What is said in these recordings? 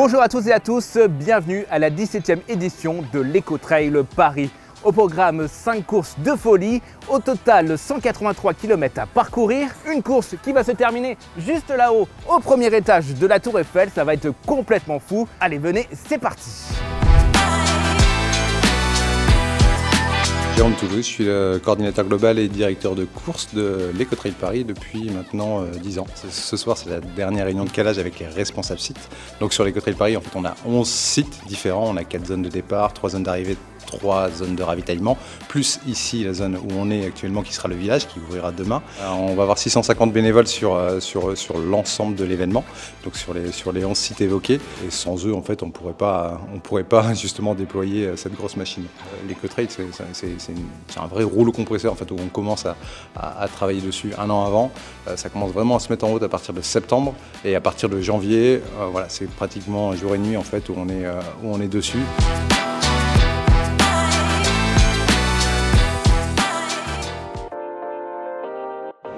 Bonjour à tous et à tous, bienvenue à la 17e édition de l'Eco-Trail Paris. Au programme 5 courses de folie, au total 183 km à parcourir. Une course qui va se terminer juste là-haut, au premier étage de la Tour Eiffel. Ça va être complètement fou. Allez, venez, c'est parti. Jérôme Toulouse, je suis le coordinateur global et directeur de course de l'Eco-Trail Paris depuis maintenant 10 ans. Ce soir, c'est la dernière réunion de calage avec les responsables sites. Donc sur l'Eco-Trail Paris, en fait, on a 11 sites différents. On a 4 zones de départ, 3 zones d'arrivée, 3 zones de ravitaillement, plus ici la zone où on est actuellement qui sera le village qui ouvrira demain. On va avoir 650 bénévoles sur l'ensemble de l'événement, donc sur les 11 sites évoqués. Et sans eux, en fait, on pourrait pas justement déployer cette grosse machine. L'Eco-Trail, c'est un vrai rouleau compresseur en fait, où on commence à travailler dessus un an avant. Ça commence vraiment à se mettre en route à partir de septembre et à partir de janvier, voilà, c'est pratiquement jour et nuit en fait, où on est dessus.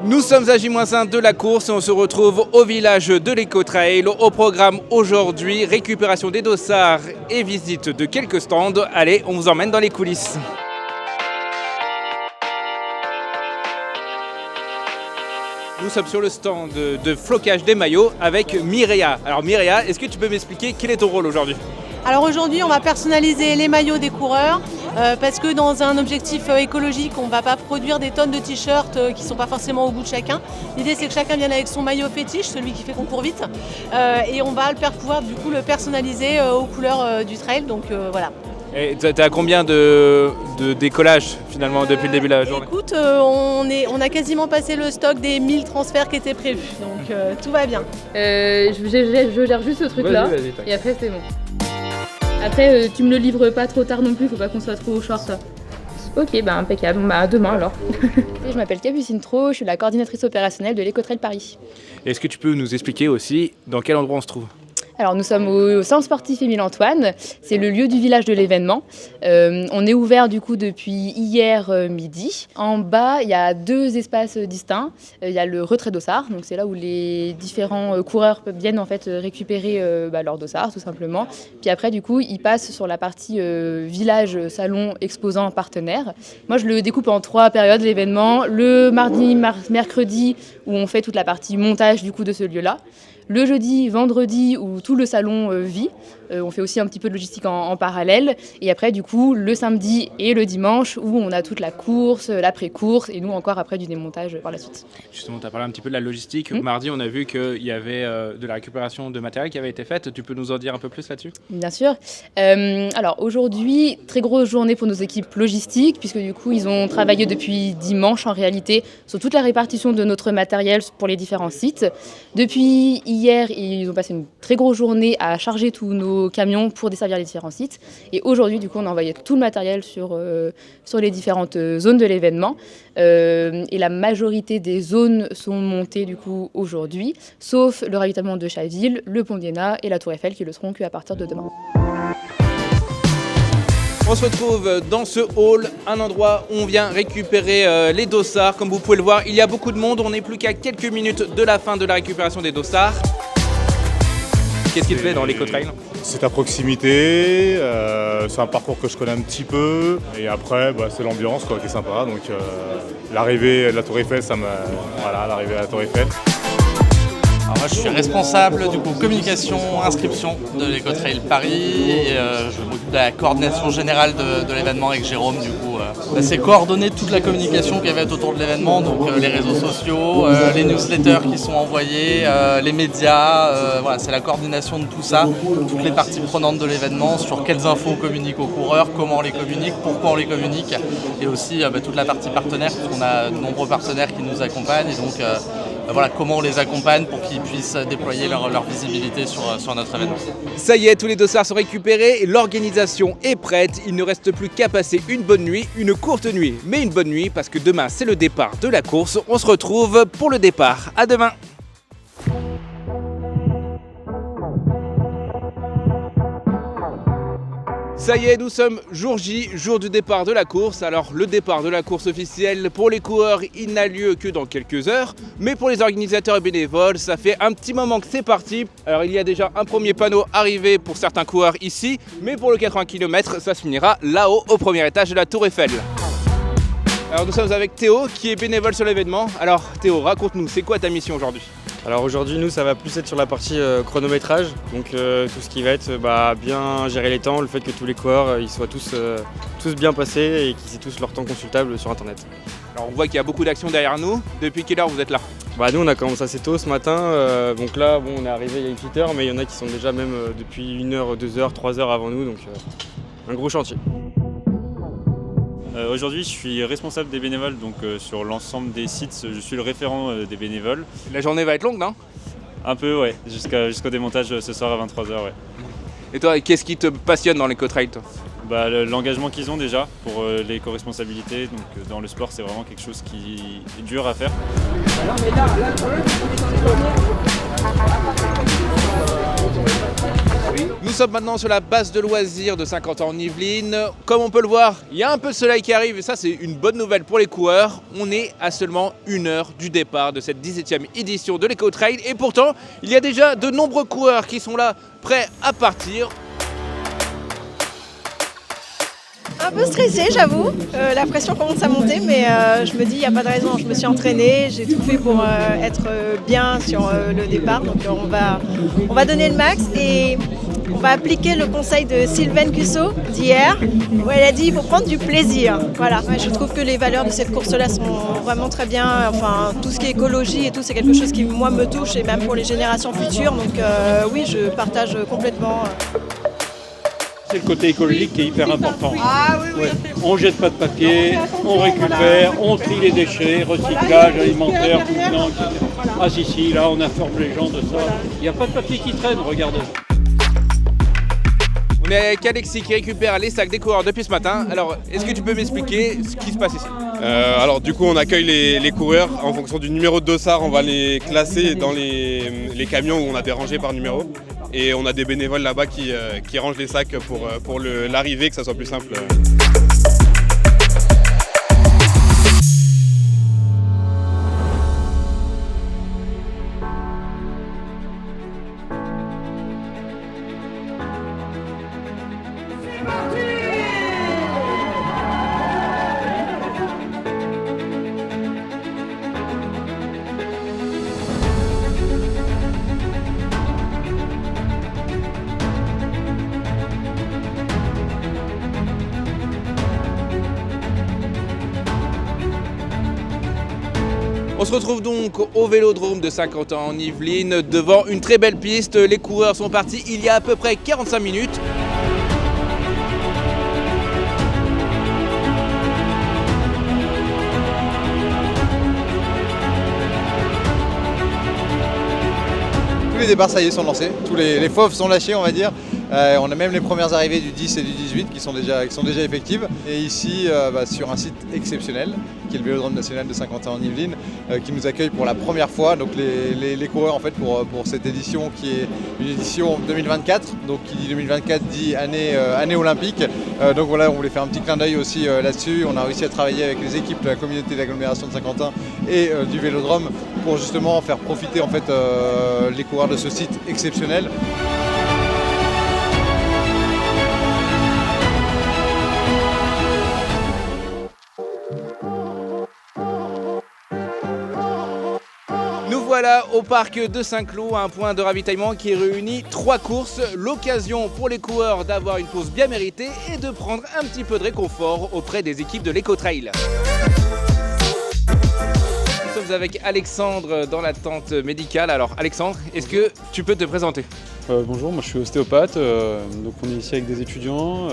Nous sommes à J-1 de la course et on se retrouve au village de l'Eco-Trail. Au programme aujourd'hui, récupération des dossards et visite de quelques stands. Allez, on vous emmène dans les coulisses. Nous sommes sur le stand de flocage des maillots avec Mireia. Alors Mireia, est-ce que tu peux m'expliquer quel est ton rôle aujourd'hui ? Alors aujourd'hui, on va personnaliser les maillots des coureurs parce que dans un objectif écologique, on ne va pas produire des tonnes de t-shirts qui ne sont pas forcément au goût de chacun. L'idée, c'est que chacun vienne avec son maillot fétiche, celui qui fait qu'on court vite, et on va pouvoir du coup le personnaliser aux couleurs du trail. Donc voilà. Et tu as combien de décollages finalement depuis le début de la journée ? Écoute, on a quasiment passé le stock des 1000 transferts qui étaient prévus, donc tout va bien. Je gère juste ce truc-là, et après c'est bon. Après, tu me le livres pas trop tard non plus, faut pas qu'on soit trop short. Ok, bah impeccable, bah à demain alors. Je m'appelle Capucine Trot, je suis la coordinatrice opérationnelle de l'Eco-Trail Paris. Est-ce que tu peux nous expliquer aussi dans quel endroit on se trouve ? Alors nous sommes au centre sportif Émile-Antoine, c'est le lieu du village de l'événement. On est ouvert du coup depuis hier midi. En bas, il y a 2 espaces distincts. Il y a le retrait dossard, donc c'est là où les différents coureurs viennent en fait récupérer leur dossard tout simplement. Puis après du coup, ils passent sur la partie village, salon, exposant, partenaire. Moi je le découpe en 3 périodes l'événement. Le mardi, mercredi où on fait toute la partie montage du coup de ce lieu-là. Le jeudi, vendredi où tout le salon vit. On fait aussi un petit peu de logistique en parallèle. Et après, du coup, le samedi et le dimanche où on a toute la course, l'après-course et nous encore après du démontage par la suite. Justement, tu as parlé un petit peu de la logistique. Mardi, on a vu qu'il y avait de la récupération de matériel qui avait été faite. Tu peux nous en dire un peu plus là-dessus ? Bien sûr. Alors aujourd'hui, très grosse journée pour nos équipes logistiques puisque du coup, ils ont travaillé depuis dimanche en réalité sur toute la répartition de notre matériel pour les différents sites. Depuis hier, ils ont passé une très grosse journée à charger tous nos camions pour desservir les différents sites. Et aujourd'hui, du coup, on a envoyé tout le matériel sur les différentes zones de l'événement. Et la majorité des zones sont montées du coup aujourd'hui, sauf le ravitaillement de Chaville, le Pont d'Iéna et la Tour Eiffel qui le seront qu'à partir de demain. On se retrouve dans ce hall, un endroit où on vient récupérer les dossards. Comme vous pouvez le voir, il y a beaucoup de monde. On n'est plus qu'à quelques minutes de la fin de la récupération des dossards. Qu'est-ce qu'il fait dans l'Eco-Trail ? C'est à proximité, c'est un parcours que je connais un petit peu. Et après, c'est l'ambiance qui est sympa. Donc l'arrivée de la Tour Eiffel, l'arrivée à la Tour Eiffel. Alors moi, je suis responsable du coup communication, inscription de l'Eco-Trail Paris et je m'occupe de la coordination générale de l'événement avec Jérôme du coup. C'est coordonner toute la communication qui va être autour de l'événement, donc les réseaux sociaux, les newsletters qui sont envoyés, les médias, voilà, c'est la coordination de tout ça, toutes les parties prenantes de l'événement, sur quelles infos on communique aux coureurs, comment on les communique, pourquoi on les communique, et aussi toute la partie partenaire, parce qu'on a de nombreux partenaires qui nous accompagnent, et donc voilà, comment on les accompagne pour qu'ils puissent déployer leur visibilité sur notre événement. Ça y est, tous les dossards sont récupérés, l'organisation est prête, il ne reste plus qu'à passer une bonne nuit, une courte nuit, mais une bonne nuit parce que demain c'est le départ de la course. On se retrouve pour le départ. À demain. Ça y est, nous sommes jour J, jour du départ de la course. Alors le départ de la course officielle pour les coureurs, il n'a lieu que dans quelques heures. Mais pour les organisateurs et bénévoles, ça fait un petit moment que c'est parti. Alors il y a déjà un premier panneau arrivé pour certains coureurs ici. Mais pour le 80 km, ça se finira là-haut, au premier étage de la Tour Eiffel. Alors nous sommes avec Théo qui est bénévole sur l'événement. Alors Théo, raconte-nous, c'est quoi ta mission aujourd'hui ? Alors aujourd'hui, nous, ça va plus être sur la partie chronométrage, donc tout ce qui va être bien gérer les temps, le fait que tous les coureurs ils soient tous bien passés et qu'ils aient tous leur temps consultable sur Internet. Alors on voit qu'il y a beaucoup d'actions derrière nous. Depuis quelle heure vous êtes là ? Nous, on a commencé assez tôt ce matin, donc là, on est arrivé il y a une petite heure, mais il y en a qui sont déjà même depuis 1 heure, 2 heures, 3 heures avant nous, donc un gros chantier. Aujourd'hui, je suis responsable des bénévoles, donc sur l'ensemble des sites, je suis le référent des bénévoles. La journée va être longue, non ? Un peu, ouais, jusqu'au démontage ce soir à 23h, ouais. Et toi, qu'est-ce qui te passionne dans l'éco-trail, toi ? L'engagement qu'ils ont déjà pour l'éco-responsabilité, donc dans le sport, c'est vraiment quelque chose qui est dur à faire. Nous sommes maintenant sur la base de loisirs de Saint-Quentin-en-Yvelines. Comme on peut le voir, il y a un peu de soleil qui arrive et ça c'est une bonne nouvelle pour les coureurs. On est à seulement 1 heure du départ de cette 17e édition de l'Eco-Trail et pourtant il y a déjà de nombreux coureurs qui sont là prêts à partir. Un peu stressée, j'avoue. La pression commence à monter, mais je me dis, il n'y a pas de raison. Je me suis entraînée, j'ai tout fait pour être bien sur le départ. Donc on va donner le max et on va appliquer le conseil de Sylvaine Cusso d'hier, où elle a dit, il faut prendre du plaisir. Voilà. Ouais, je trouve que les valeurs de cette course-là sont vraiment très bien. Enfin, tout ce qui est écologie et tout, c'est quelque chose qui, moi, me touche, et même pour les générations futures. Donc oui, je partage complètement. C'est le côté écologique qui est hyper important. Ah oui, oui. Ouais. On ne jette pas de papier, on récupère, on trie les déchets, recyclage alimentaire, contenant, etc. Ah si, là on informe les gens de ça. Il n'y a pas de papier qui traîne, regardez. On est avec Alexis qui récupère les sacs des coureurs depuis ce matin. Alors, est-ce que tu peux m'expliquer ce qui se passe ici ? Alors du coup on accueille les coureurs en fonction du numéro de dossard, on va les classer dans les camions où on a des rangées par numéro. Et on a des bénévoles là-bas qui rangent les sacs pour l'arrivée, que ça soit plus simple. On se retrouve donc au Vélodrome de Saint-Quentin-en-Yvelines devant une très belle piste. Les coureurs sont partis il y a à peu près 45 minutes. Tous les départs, ça y est, sont lancés. Tous les fauves sont lâchés, on va dire. On a même les premières arrivées du 10 et du 18 qui sont déjà effectives. Et ici, sur un site exceptionnel, qui est le Vélodrome national de Saint-Quentin-en-Yvelines, qui nous accueille pour la première fois. Donc les coureurs en fait pour cette édition qui est une édition 2024. Donc qui dit 2024 dit année olympique. Donc voilà, on voulait faire un petit clin d'œil aussi là-dessus. On a réussi à travailler avec les équipes de la communauté d'agglomération de Saint-Quentin et du Vélodrome pour justement faire profiter en fait les coureurs de ce site exceptionnel. Voilà au parc de Saint-Cloud, un point de ravitaillement qui réunit 3 courses. L'occasion pour les coureurs d'avoir une pause bien méritée et de prendre un petit peu de réconfort auprès des équipes de l'Eco-Trail. Nous sommes avec Alexandre dans la tente médicale. Alors Alexandre, est-ce que tu peux te présenter ? Bonjour, moi je suis ostéopathe, donc on est ici avec des étudiants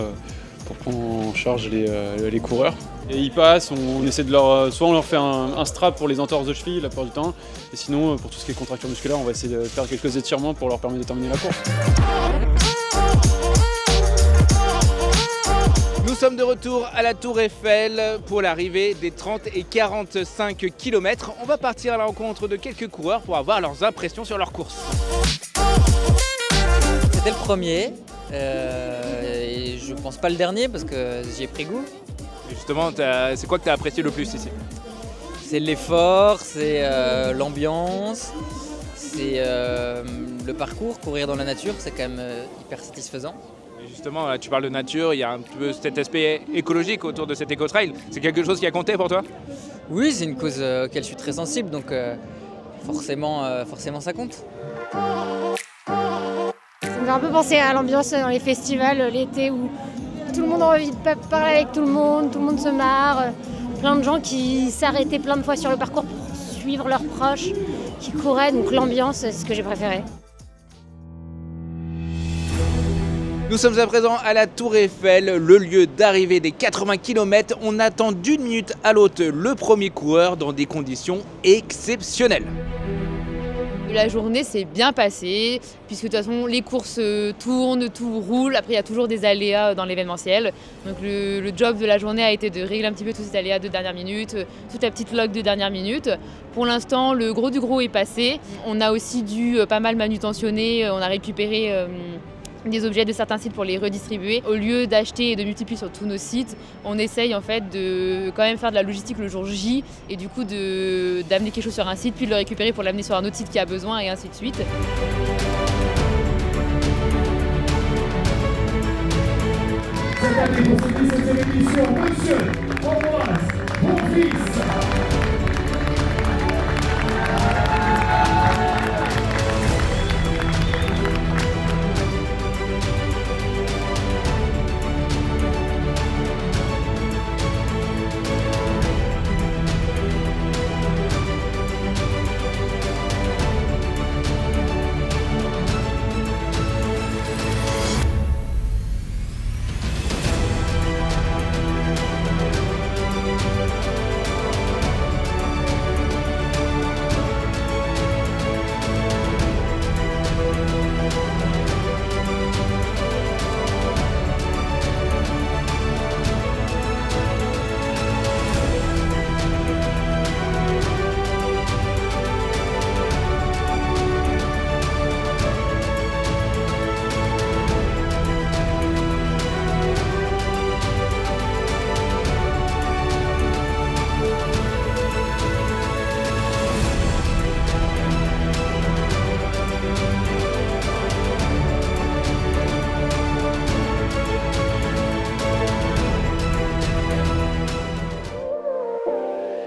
pour prendre en charge les coureurs. Et ils passent, on essaie de soit on leur fait un strap pour les entorses de cheville la plupart du temps, et sinon pour tout ce qui est contracture musculaire, on va essayer de faire quelques étirements pour leur permettre de terminer la course. Nous sommes de retour à la Tour Eiffel pour l'arrivée des 30 et 45 km. On va partir à la rencontre de quelques coureurs pour avoir leurs impressions sur leur course. C'était le premier et je pense pas le dernier parce que j'y ai pris goût. Et justement, c'est quoi que tu as apprécié le plus ici? C'est l'effort, c'est l'ambiance, c'est le parcours, courir dans la nature, c'est quand même hyper satisfaisant. Et justement, là, tu parles de nature, il y a un peu cet aspect écologique autour de cet éco-trail. C'est quelque chose qui a compté pour toi? Oui, c'est une cause auquel je suis très sensible, donc forcément ça compte. Ça me fait un peu penser à l'ambiance dans les festivals l'été où tout le monde a envie de parler avec tout le monde se marre. Plein de gens qui s'arrêtaient plein de fois sur le parcours pour suivre leurs proches, qui couraient, donc l'ambiance, c'est ce que j'ai préféré. Nous sommes à présent à la Tour Eiffel, le lieu d'arrivée des 80 km. On attend d'une minute à l'autre le premier coureur dans des conditions exceptionnelles. La journée s'est bien passée, puisque de toute façon les courses tournent, tout roule. Après il y a toujours des aléas dans l'événementiel. Donc le job de la journée a été de régler un petit peu tous ces aléas de dernière minute, toute la petite log de dernière minute. Pour l'instant le gros du gros est passé. On a aussi dû pas mal manutentionner, on a récupéré des objets de certains sites pour les redistribuer. Au lieu d'acheter et de multiplier sur tous nos sites, on essaye en fait de quand même faire de la logistique le jour J et du coup d'amener quelque chose sur un site puis de le récupérer pour l'amener sur un autre site qui a besoin et ainsi de suite. Cette année pour cette 17e édition, monsieur Ambroise Bonfils.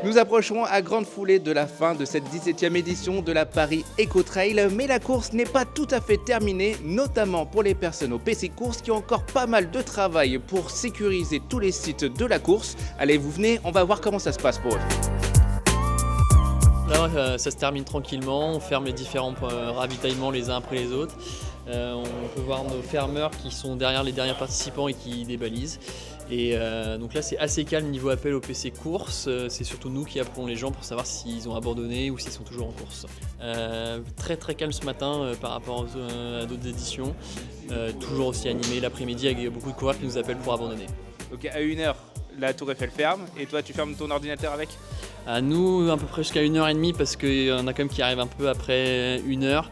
Nous approchons à grande foulée de la fin de cette 17e édition de la Paris Eco-Trail, mais la course n'est pas tout à fait terminée, notamment pour les personnes au PC Course qui ont encore pas mal de travail pour sécuriser tous les sites de la course. Allez, vous venez, on va voir comment ça se passe pour eux. Là, ça se termine tranquillement, on ferme les différents ravitaillements les uns après les autres. On peut voir nos fermeurs qui sont derrière les derniers participants et qui débalisent. Et donc là c'est assez calme niveau appel au PC course, c'est surtout nous qui appelons les gens pour savoir s'ils ont abandonné ou s'ils sont toujours en course. Très très calme ce matin par rapport à d'autres éditions, toujours aussi animé l'après-midi avec beaucoup de coureurs qui nous appellent pour abandonner. Donc à 1h, la Tour Eiffel ferme et toi tu fermes ton ordinateur avec? À nous, à peu près jusqu'à 1h30 parce qu'il y en a quand même qui arrivent un peu après 1h.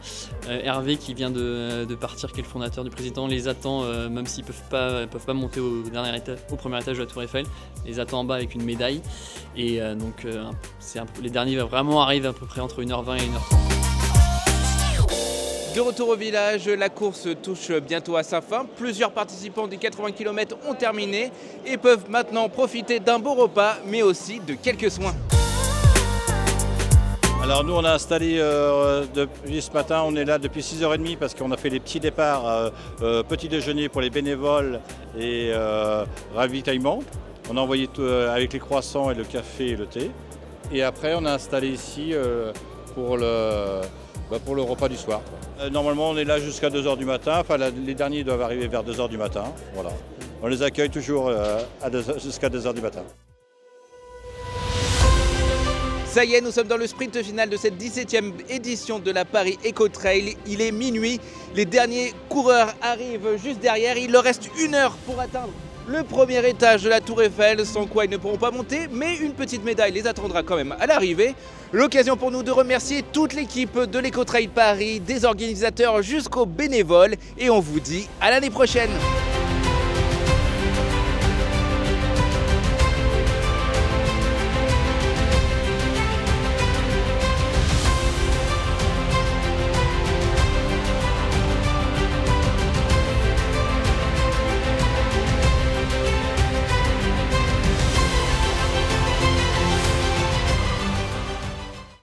Hervé qui vient de partir, qui est le fondateur du président, les attend, même s'ils ne peuvent pas monter au premier étage de la Tour Eiffel, les attend en bas avec une médaille. Et donc les derniers vraiment arrivent à peu près entre 1h20 et 1h30. De retour au village, la course touche bientôt à sa fin. Plusieurs participants des 80 km ont terminé et peuvent maintenant profiter d'un beau repas, mais aussi de quelques soins. Alors nous on a installé depuis ce matin, on est là depuis 6h30 parce qu'on a fait les petits départs, petit déjeuner pour les bénévoles et ravitaillement. On a envoyé tout, avec les croissants et le café et le thé. Et après on a installé ici pour le repas du soir. Normalement on est là jusqu'à 2h du matin, enfin les derniers doivent arriver vers 2h du matin. Voilà. On les accueille toujours jusqu'à 2h du matin. Ça y est, nous sommes dans le sprint final de cette 17e édition de la Paris Eco-Trail. Il est minuit, les derniers coureurs arrivent juste derrière. Il leur reste 1 heure pour atteindre le premier étage de la Tour Eiffel, sans quoi ils ne pourront pas monter, mais une petite médaille les attendra quand même à l'arrivée. L'occasion pour nous de remercier toute l'équipe de l'Eco-Trail Paris, des organisateurs jusqu'aux bénévoles, et on vous dit à l'année prochaine.